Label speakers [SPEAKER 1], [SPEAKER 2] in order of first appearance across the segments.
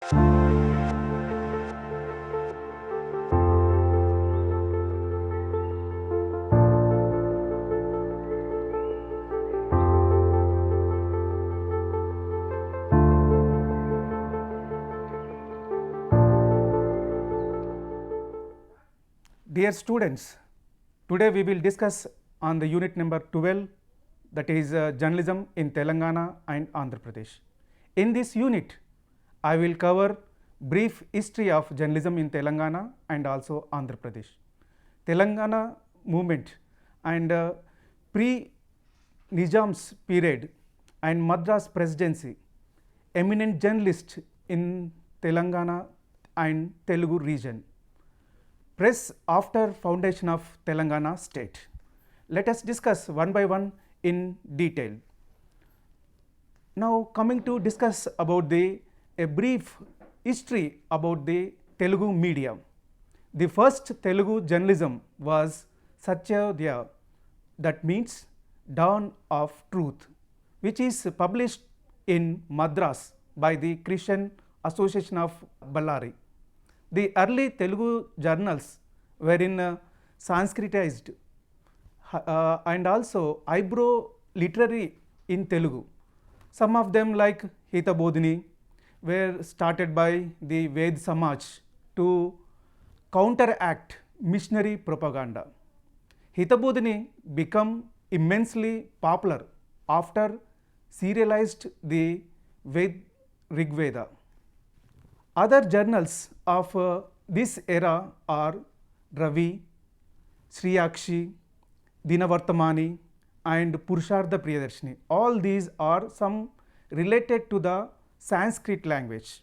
[SPEAKER 1] Dear students, today we will discuss on the unit number 12, that is journalism in Telangana and Andhra Pradesh. In this unit, I will cover brief history of journalism in Telangana and also Andhra Pradesh. Telangana movement and pre-Nizam's period and Madras presidency, eminent journalists in Telangana and Telugu region. Press after foundation of Telangana state. Let us discuss one by one in detail. Now coming to discuss about a brief history about the Telugu media. The first Telugu journalism was Satyodaya, that means Dawn of Truth, which is published in Madras by the Christian Association of Ballari. The early Telugu journals were in Sanskritized and also eyebrow literary in Telugu. Some of them like Hitabodhini were started by the Ved Samaj to counteract missionary propaganda. Hitabodhini became immensely popular after serialized the Rigveda. Other journals of this era are Ravi, Sriyakshi, Dinavartamani and Purushartha Priyadarshini. All these are some related to the Sanskrit language.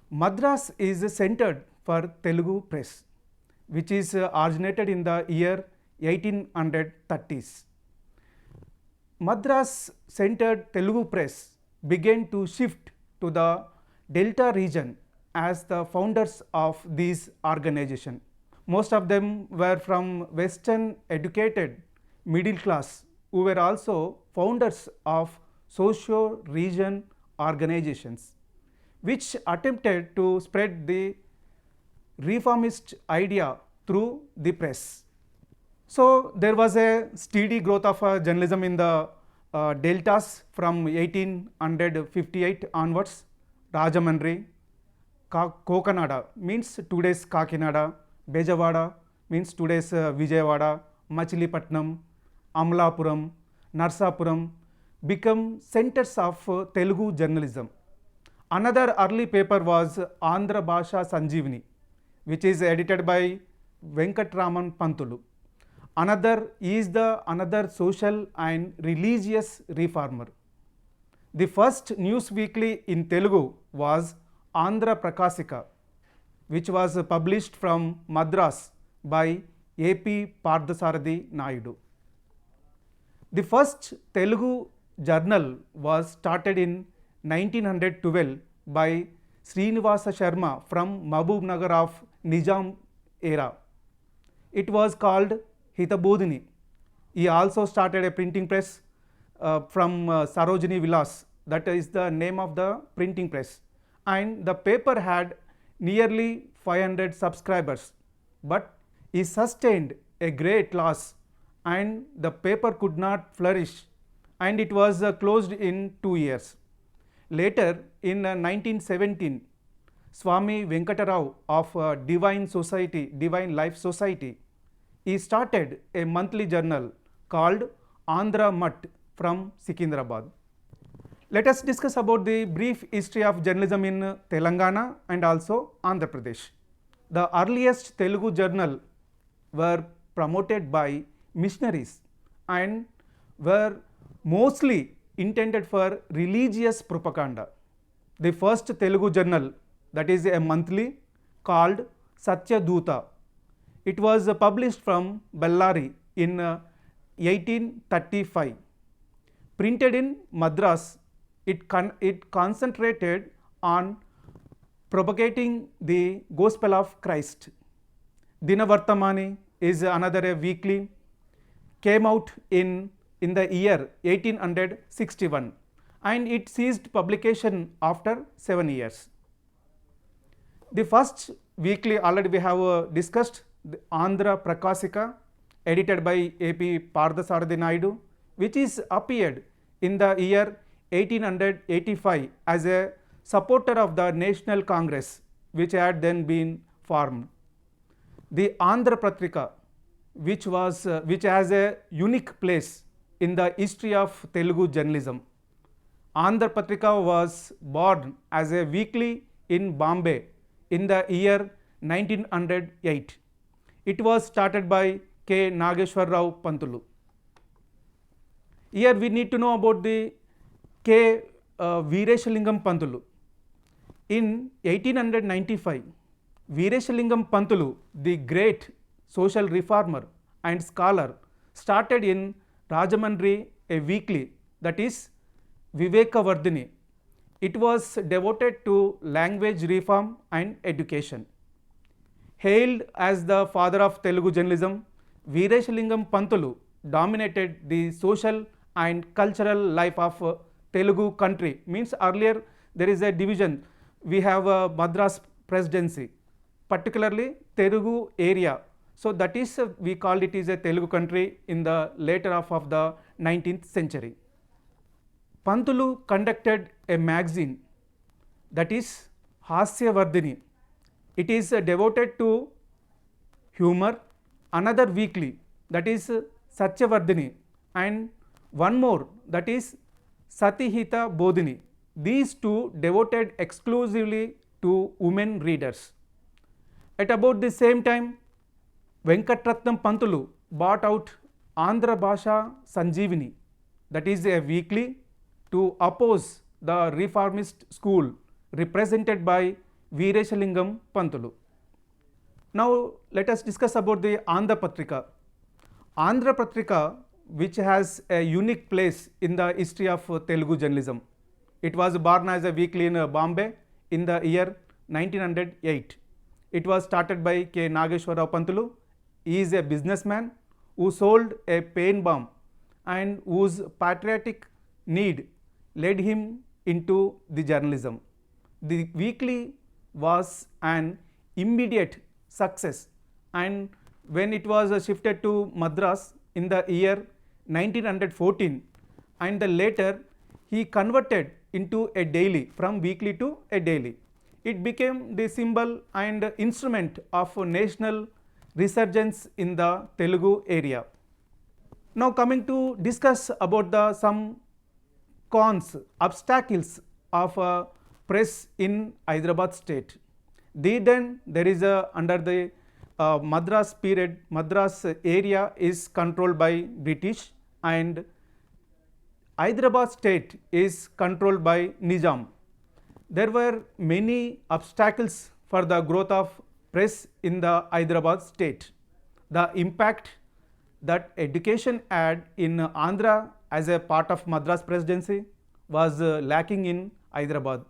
[SPEAKER 1] Madras is centered for Telugu press, which is originated in the year 1830s. Madras centered Telugu press began to shift to the Delta region as the founders of these organizations. Most of them were from Western educated middle class who were also founders of socio-region organizations, which attempted to spread the reformist idea through the press. So there was a steady growth of journalism in the deltas from 1858 onwards. Rajamandri, Kokanada means today's Kakinada, Bejawada means today's Vijayawada, Machilipatnam, Amlapuram, Narsapuram become centers of Telugu journalism. Another early paper was Andhra Bhasha Sanjeevani, which is edited by Venkatraman Pantulu. Another is another social and religious reformer. The first news weekly in Telugu was Andhra Prakasika, which was published from Madras by A.P. Pardasarathi Naidu. The first Telugu journal was started in 1912 by Srinivasa Sharma from Mahbub Nagar of Nizam era. It was called Hitabodhini. He also started a printing press from Sarojini Vilas, that is the name of the printing press, and the paper had nearly 500 subscribers, but he sustained a great loss and the paper could not flourish and it was closed in 2 years. Later in 1917, Swami Venkatarao of Divine Life Society, he started a monthly journal called Andhra Mutt from Secunderabad. Let us discuss about the brief history of journalism in Telangana and also Andhra Pradesh. The earliest Telugu journal were promoted by missionaries and were mostly intended for religious propaganda. The first Telugu journal, that is a monthly, called Satyaduta. It was published from Ballari in 1835. Printed in Madras, it concentrated on propagating the gospel of Christ. Dinavartamani is another weekly, came out in the year 1861 and it ceased publication after 7 years. The first weekly already we have discussed, the Andhra Prakasika, edited by A.P. Parthasarathi Naidu, which is appeared in the year 1885 as a supporter of the National Congress, which had then been formed. The Andhra Patrika, which has a unique place in the history of Telugu journalism. Andhra Patrika was born as a weekly in Bombay in the year 1908. It was started by K. Nageshwar Rao Pantulu. Here we need to know about the K. Veerashalingam Pantulu. In 1895, Veerashalingam Pantulu, the great social reformer and scholar, started in Rajamandri a weekly, that is Vivekavardhini. It was devoted to language reform and education. Hailed as the father of Telugu journalism, Veerashalingam Pantulu dominated the social and cultural life of Telugu country. Means earlier there is a division. We have a Madras presidency, particularly Telugu area. So that is we called it is a Telugu country in the later half of the 19th century. Pantulu conducted a magazine, that is Hasyavardhini. It is devoted to humor. Another weekly, that is Satyavardhini, and one more, that is Satihita Bodhini. These two devoted exclusively to women readers. At about the same time, Venkatratnam Pantulu bought out Andhra Bhasha Sanjeevini, that is a weekly to oppose the reformist school represented by Veerashalingam Pantulu. Now let us discuss about the Andhra Patrika. Andhra Patrika, which has a unique place in the history of Telugu journalism. It was born as a weekly in Bombay in the year 1908. It was started by K. Nageshwar Rao Pantulu. He is a businessman who sold a pain bomb and whose patriotic need led him into the journalism. The weekly was an immediate success, and when it was shifted to Madras in the year 1914, and the later he converted into a daily, from weekly to a daily. It became the symbol and instrument of national resurgence in the Telugu area. Now coming to discuss about the some cons, obstacles of press in Hyderabad state. Then there is under the Madras period, Madras area is controlled by British, and Hyderabad state is controlled by Nizam. There were many obstacles for the growth of press in the Hyderabad state. The impact that education had in Andhra as a part of Madras presidency was lacking in Hyderabad,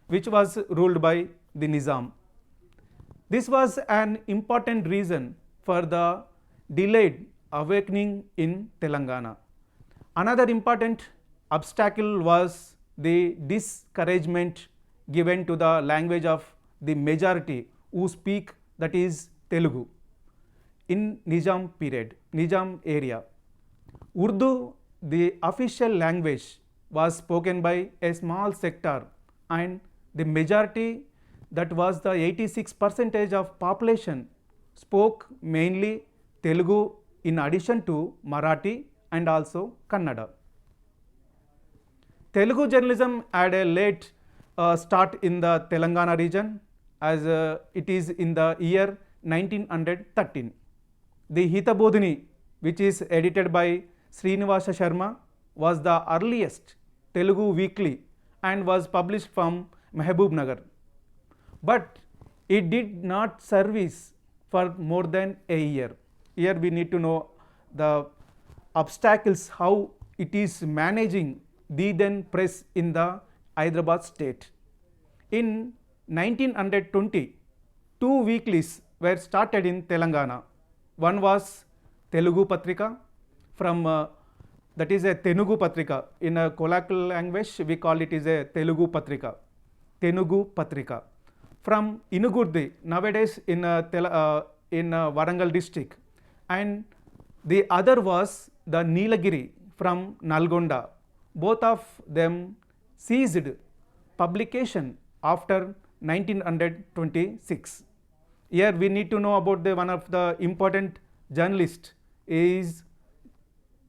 [SPEAKER 1] which was ruled by the Nizam. This was an important reason for the delayed awakening in Telangana. Another important obstacle was the discouragement given to the language of the majority who speak, that is Telugu, in Nizam period, Nizam area. Urdu, the official language, was spoken by a small sector, and the majority, that was the 86% of population, spoke mainly Telugu in addition to Marathi and also Kannada. Telugu journalism had a late start in the Telangana region, as it is in the year 1913. The Hitabodhini, which is edited by Srinivasa Sharma, was the earliest Telugu weekly and was published from Mehboob Nagar. But it did not service for more than a year. Here we need to know the obstacles, how it is managing the then press in the Hyderabad state. In 1920, two weeklies were started in Telangana. One was Telugu Patrika, from that is a Telugu Patrika. In a colloquial language we call it is a Telugu Patrika, Telugu Patrika. from Inugurdi, nowadays in Warangal district, and the other was the Nilagiri from Nalgonda. Both of them ceased publication after 1926. Here we need to know about one of the important journalists is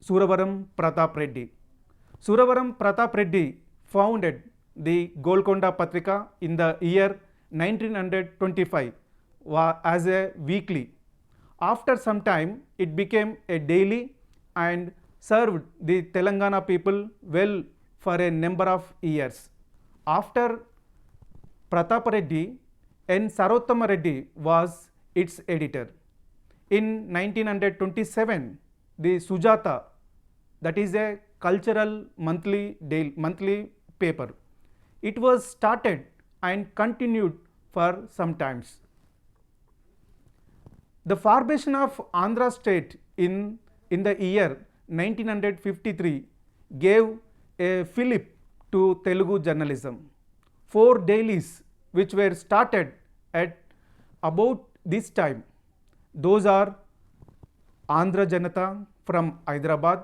[SPEAKER 1] Suravaram Pratap Reddy. Suravaram Pratap Reddy founded the Golconda Patrika in the year 1925 as a weekly. After some time, it became a daily and served the Telangana people well for a number of years. After Pratap Reddy, N. Sarottama Reddy was its editor. In 1927, the Sujata, that is a cultural monthly paper, it was started and continued for some times. The formation of Andhra state in the year 1953 gave a fillip to Telugu journalism. 4 dailies which were started at about this time, those are Andhra Janata from Hyderabad,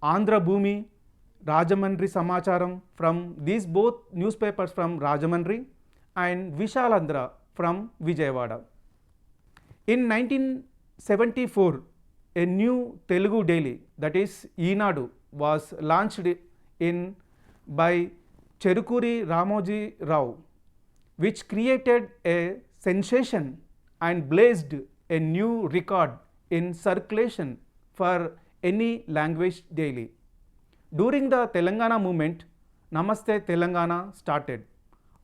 [SPEAKER 1] Andhra Bhumi, Rajamandri Samacharam from these both newspapers from Rajamandri, and Vishalandra from Vijayawada. In 1974, a new Telugu daily, that is Eenadu, was launched by Cherukuri Ramoji Rao, which created a sensation and blazed a new record in circulation for any language daily. During the Telangana movement, Namaste Telangana started.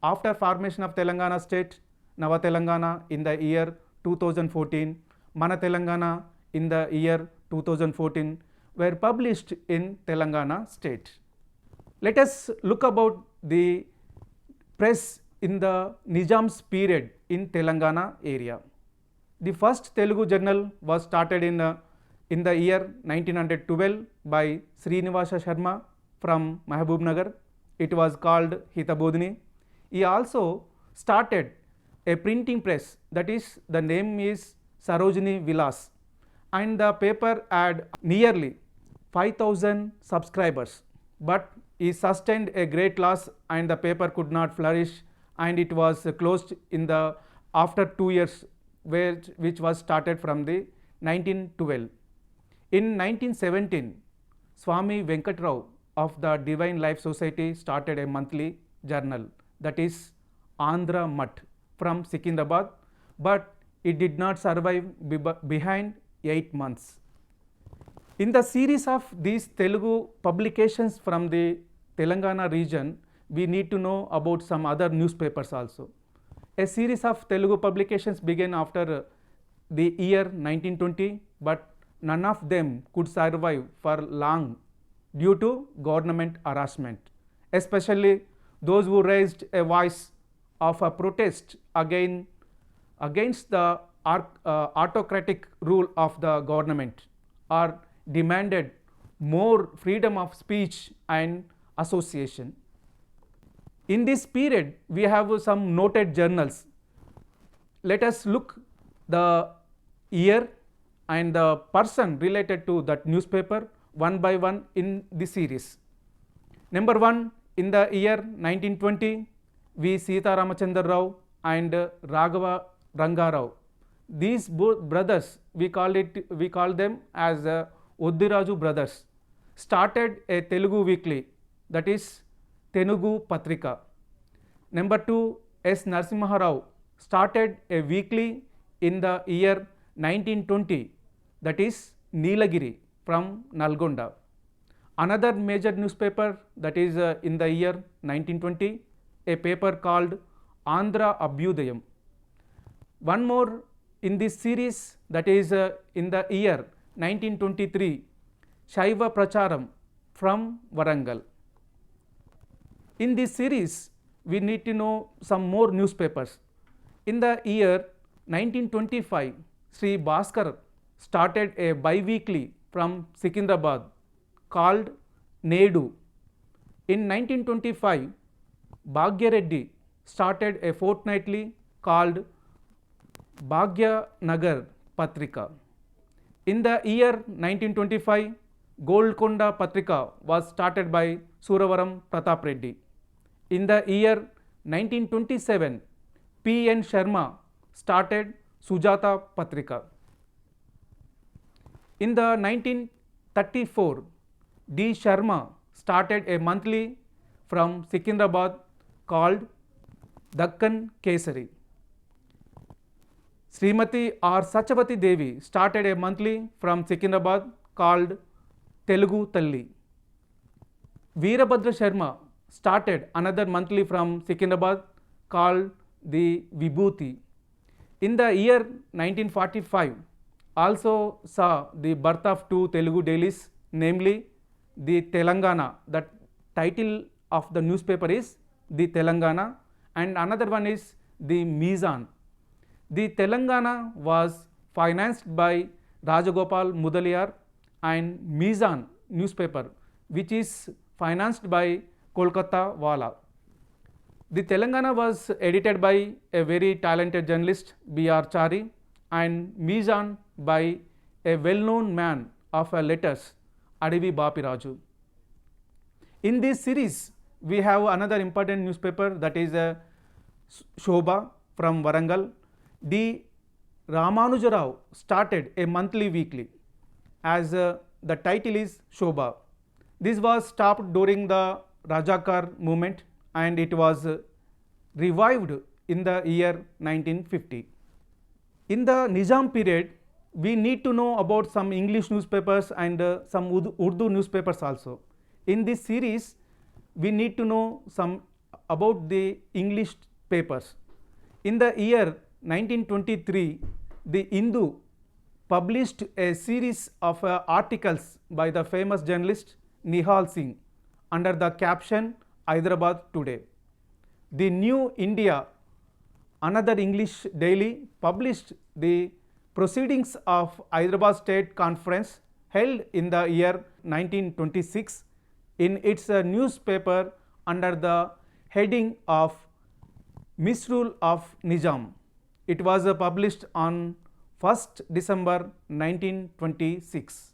[SPEAKER 1] After formation of Telangana state, Nava Telangana in the year 2014, Mana Telangana in the year 2014 were published in Telangana state. Let us look about the press in the Nizam's period in Telangana area. The first Telugu journal was started in the year 1912 by Srinivasa Sharma from Mahabubnagar. It was called Hitabodhini. He also started a printing press, that is, the name is Sarojini Vilas, and the paper had nearly 5,000 subscribers, but he sustained a great loss and the paper could not flourish, and it was closed after 2 years, which was started from the 1912. In 1917, Swami Venkatrao of the Divine Life Society started a monthly journal, that is Andhra Mutt from Secunderabad, but it did not survive behind 8 months. In the series of these Telugu publications from the Telangana region, we need to know about some other newspapers also. A series of Telugu publications began after the year 1920, but none of them could survive for long due to government harassment, especially those who raised a voice of a protest against the autocratic rule of the government, or demanded more freedom of speech and association. In this period, we have some noted journals. Let us look the year and the person related to that newspaper one by one in the series. Number 1, in the year 1920, V. Sita Ramachandra Rao and Raghava Rangarao. These both brothers, we call them as Oddiraju brothers, started a Telugu weekly, that is Telugu Patrika. Number 2, S. Narasimha Rao started a weekly in the year 1920, that is Nilagiri from Nalgonda. Another major newspaper, that is in the year 1920, a paper called Andhra Abhyudayam. One more in this series, that is in the year 1923, Shaiva Pracharam from Warangal. In this series, we need to know some more newspapers. In the year 1925, Sri Bhaskar started a bi-weekly from Secunderabad called Nedu. In 1925, Bhagya Reddy started a fortnightly called Bhagya Nagar Patrika. In the year 1925, Golconda Patrika was started by Suravaram Pratap Reddy. In the year 1927, P. N. Sharma started Sujata Patrika. In the 1934, D. Sharma started a monthly from Secunderabad called Dakkan Kesari. Srimati R. Sachavati Devi started a monthly from Secunderabad called Telugu Talli. Veerabhadra Sharma started another monthly from Secunderabad called the Vibhuti. In the year 1945, also saw the birth of two Telugu dailies, namely the Telangana. The title of the newspaper is the Telangana, and another one is the Mizan. The Telangana was financed by Rajagopal Mudaliar, and Mizan newspaper, which is financed by Kolkata Wala. The Telangana was edited by a very talented journalist B. R. Chari, and Mizan by a well-known man of letters Adivi Bapiraju. In this series, we have another important newspaper, that is Shobha from Warangal. D. Ramanujarao started a monthly weekly, as the title is Shobha. This was stopped during the Rajakar movement, and it was revived in the year 1950. In the Nizam period, we need to know about some English newspapers and some Urdu newspapers also. In this series, we need to know some about the English papers. In the year 1923, the Hindu published a series of articles by the famous journalist Nihal Singh under the caption Hyderabad Today. The New India, another English daily, published the proceedings of Hyderabad State Conference held in the year 1926 in its newspaper under the heading of Misrule of Nizam. It was published on 1st December 1926.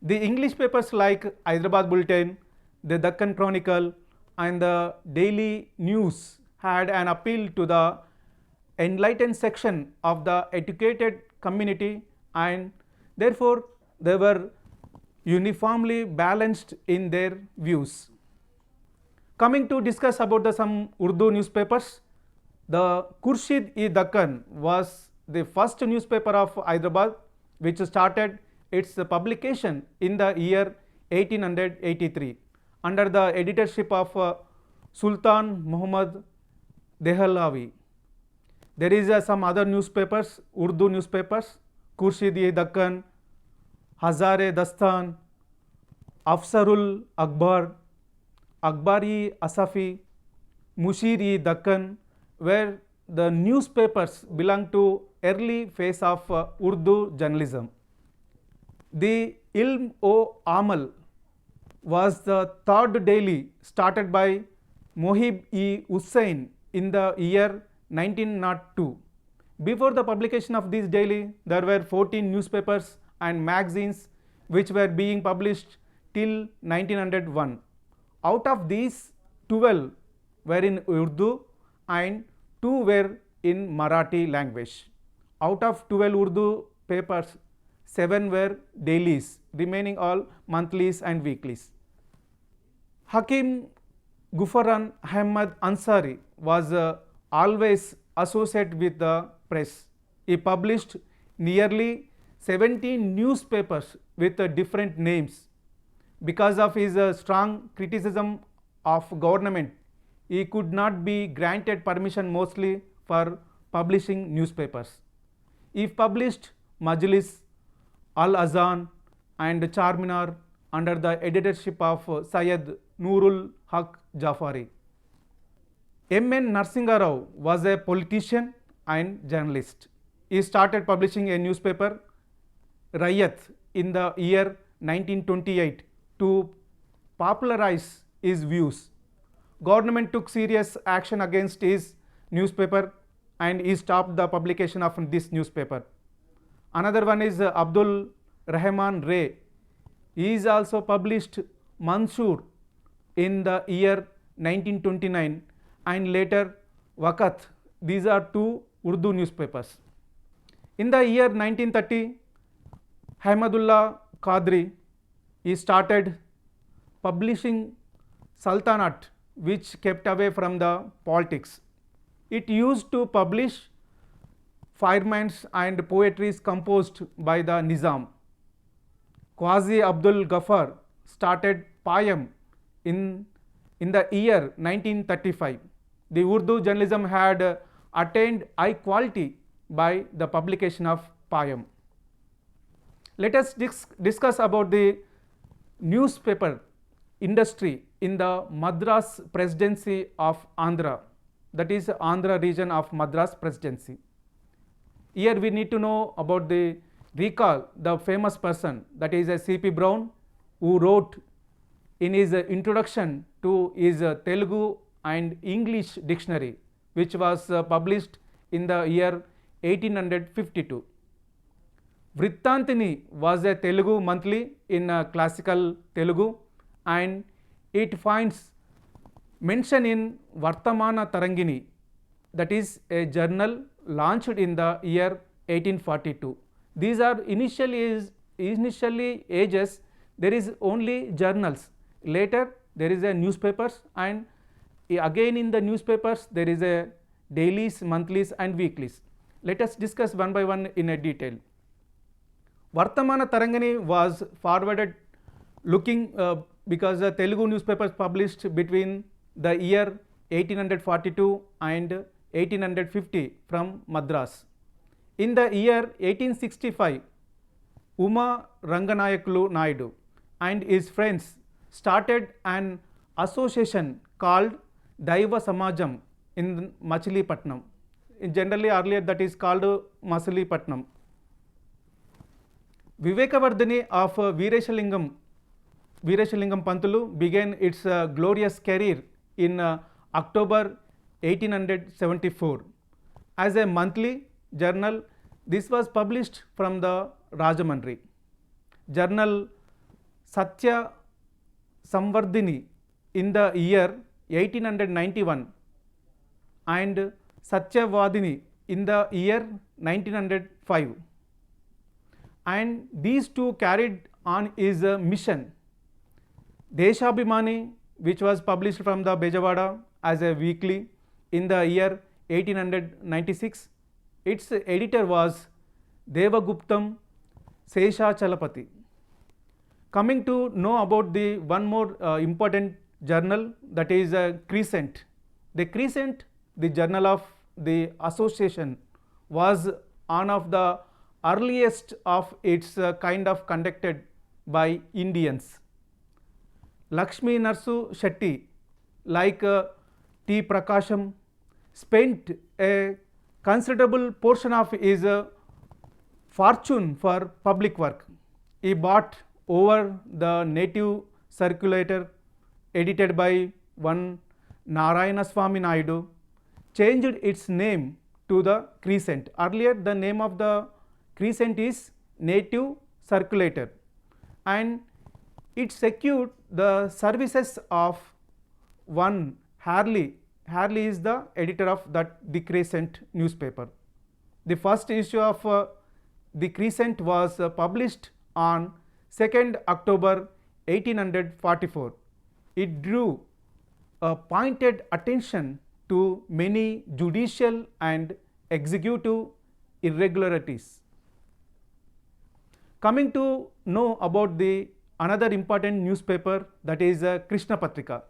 [SPEAKER 1] The English papers like Hyderabad Bulletin, the Deccan Chronicle, and the Daily News had an appeal to the enlightened section of the educated community, and therefore they were uniformly balanced in their views. Coming to discuss about some Urdu newspapers, the Khurshid-e-Deccan was the first newspaper of Hyderabad, which started its publication in the year 1883 under the editorship of Sultan Muhammad Dehlavi. There is some other newspapers, Urdu newspapers, Khurshid-e-Deccan, Hazare-Dastan, Afsarul Akbar, Akbari-Asafi, Mushir-e-Deccan, where the newspapers belong to early phase of Urdu journalism. The Ilm-o-Amal was the third daily started by Mohib-e-Hussain in the year 1902. Before the publication of this daily, there were 14 newspapers and magazines which were being published till 1901. Out of these, 12 were in Urdu and 2 were in Marathi language. Out of 12 Urdu papers, 7 were dailies, remaining all monthlies and weeklies. Hakim Ghufaran Ahmad Ansari was always associated with the press. He published nearly 17 newspapers with different names. Because of his strong criticism of government, he could not be granted permission mostly for publishing newspapers. He published Majlis, Al-Azan and Charminar under the editorship of Syed Noorul Haq Jafari. M. N. Narsinga Rao was a politician and journalist. He started publishing a newspaper, Rayat, in the year 1928 to popularize his views. Government took serious action against his newspaper, and he stopped the publication of this newspaper. Another one is Abdul Rahman Ray. He is also published Mansoor in the year 1929 and later Waqt. These are two Urdu newspapers. In the year 1930, Ahmadullah Qadri, he started publishing Sultanate, which kept away from the politics. It used to publish firemans and poetries composed by the Nizam. Qazi Abdul Ghaffar started Payam in the year 1935. The Urdu journalism had attained high quality by the publication of Payam. Let us discuss about the newspaper industry in the Madras Presidency of Andhra, that is Andhra region of Madras Presidency. Here we need to know about the famous person, that is C.P. BRAOU, who wrote in his introduction to his Telugu and English dictionary, which was published in the year 1852. Vrittantini was a Telugu monthly in classical Telugu, and it finds mention in Vartamana Tarangini, that is a journal launched in the year 1842. These are initially ages there is only journals. Later there is a newspapers, and again in the newspapers there is a dailies, monthlies and weeklies. Let us discuss one by one in a detail. Vartamana Tarangani was forwarded looking because the Telugu newspapers published between the year 1842 and 1850 from Madras. In the year 1865, Uma Ranganayakulu Naidu and his friends started an association called Daiva Samajam in Machilipatnam. Generally earlier that is called Machilipatnam. Vivekavardhani of Veerashalingam Pantulu began its glorious career in October 1874. As a monthly journal, this was published from the Rajamandri. Journal Satya Samvardhini in the year 1891 and Satyavadini in the year 1905. And these two carried on his mission. Deshabhimani, which was published from the Bejawada as a weekly in the year 1896, its editor was Devaguptam Seshachalapati. Coming to know about the one more important journal, that is Crescent. The Crescent, the journal of the association, was one of the earliest of its kind of conducted by Indians. Lakshmi Narsu Shetty, like T. Prakasham, spent a considerable portion of his fortune for public work. He bought over the native circulator edited by one Narayana Swami Naidu, changed its name to the Crescent. Earlier the name of the Crescent is Native Circulator, and it secured the services of one Harley. Harley is the editor of the Crescent newspaper. The first issue of the Crescent was published on 2nd October 1844. It drew pointed attention to many judicial and executive irregularities. Coming to know about the another important newspaper, that is Krishna Patrika.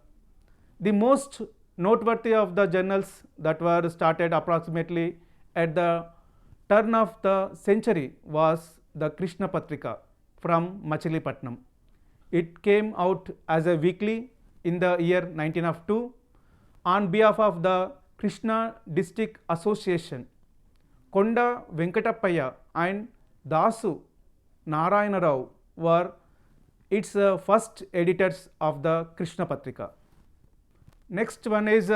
[SPEAKER 1] The most noteworthy of the journals that were started approximately at the turn of the century was the Krishna Patrika from Machilipatnam. It came out as a weekly in the year 1902 on behalf of the Krishna District Association. Konda Venkatappaya and Dasu Narayana Rao were its first editors of the Krishna Patrika. Next one is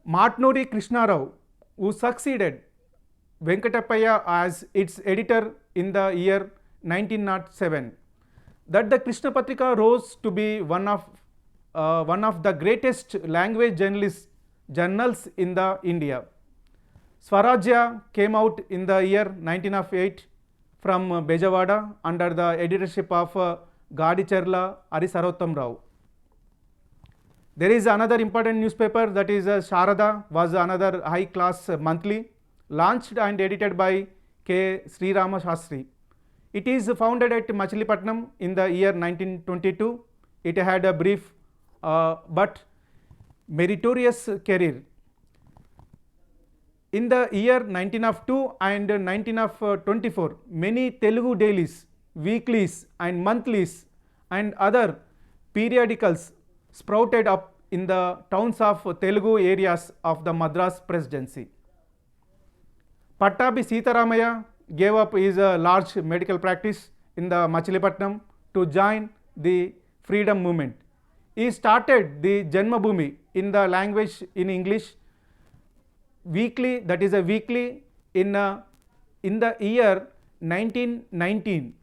[SPEAKER 1] Matnuri Krishna Rao who succeeded Venkatapaya as its editor in the year 1907. That the Krishna Patrika rose to be one of the greatest language journals in the India. Swarajya came out in the year 1908 from Bejawada under the editorship of Gadicherla Arisarottam Rao. There is another important newspaper, that is Sharada, was another high class monthly, launched and edited by K. Sri Rama Shastri. It is founded at Machilipatnam in the year 1922. It had a brief but meritorious career. In the year 1902 and 1924, many Telugu dailies, weeklies and monthlies and other periodicals sprouted up in the towns of Telugu areas of the Madras Presidency. Pattabi Sitaramaya gave up his large medical practice in the Machilipatnam to join the freedom movement. He started the Janmabhoomi in the language in English weekly, that is a weekly in the year 1919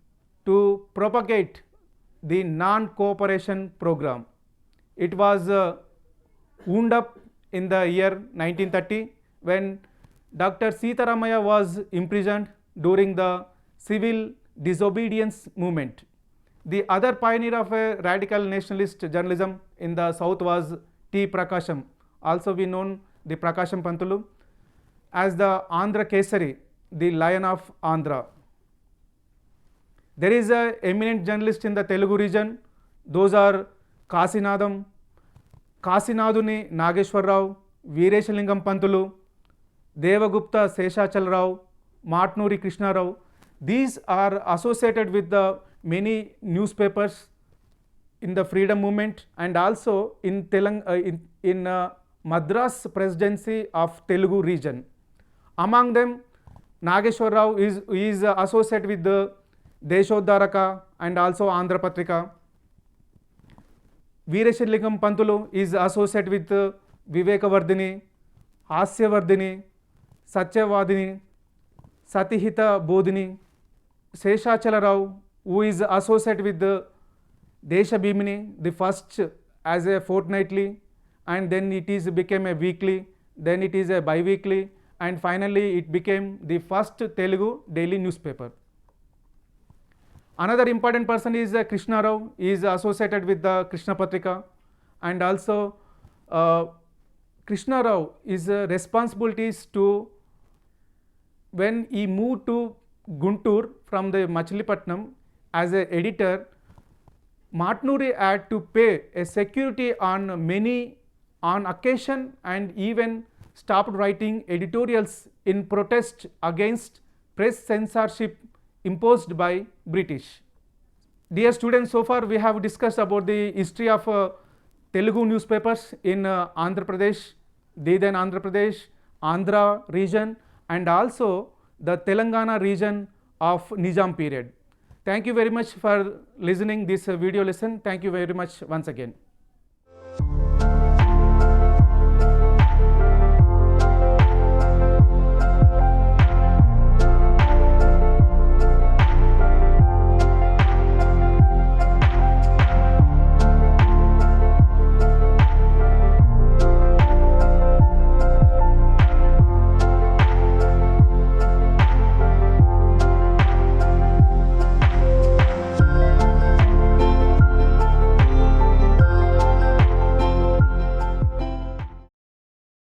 [SPEAKER 1] to propagate the non-cooperation program. It was wound up in the year 1930 when Dr. Sitaramaya was imprisoned during the civil disobedience movement. The other pioneer of a radical nationalist journalism in the south was T. Prakasham, also we known the Prakasham Pantulu as the Andhra Kesari, the Lion of Andhra. There is a eminent journalist in the Telugu region. Those are Kasinadam, Kasinaduni Nageshwarrao, Veereshalingam Pantulu, Devagupta Seshachalrao, Matnuri Krishnarao. These are associated with the many newspapers in the freedom movement and also in Madras Presidency of Telugu region. Among them, Nageshwar Rao is associated with the Deshoddaraka and also Andhra Patrika. Veerashalingam Pantulu is associated with Vivekavardhini, Hasyavardhini, Satyavadini, Satihita Bodhini. Seshachala Rao, who is associated with the Deshabhimini, the first as a fortnightly, and then it became a weekly, then it is a bi-weekly, and finally it became the first Telugu daily newspaper. Another important person is Krishna Rao. He is associated with the Krishna Patrika, and also Krishna Rao is responsibilities to when he moved to Guntur from the Machilipatnam as an editor. Matnuri had to pay a security on occasion and even stopped writing editorials in protest against press censorship imposed by British. Dear students, so far we have discussed about the history of Telugu newspapers in Andhra Pradesh, then Andhra Pradesh, Andhra region, and also the Telangana region of Nizam period. Thank you very much for listening this video lesson. Thank you very much once again.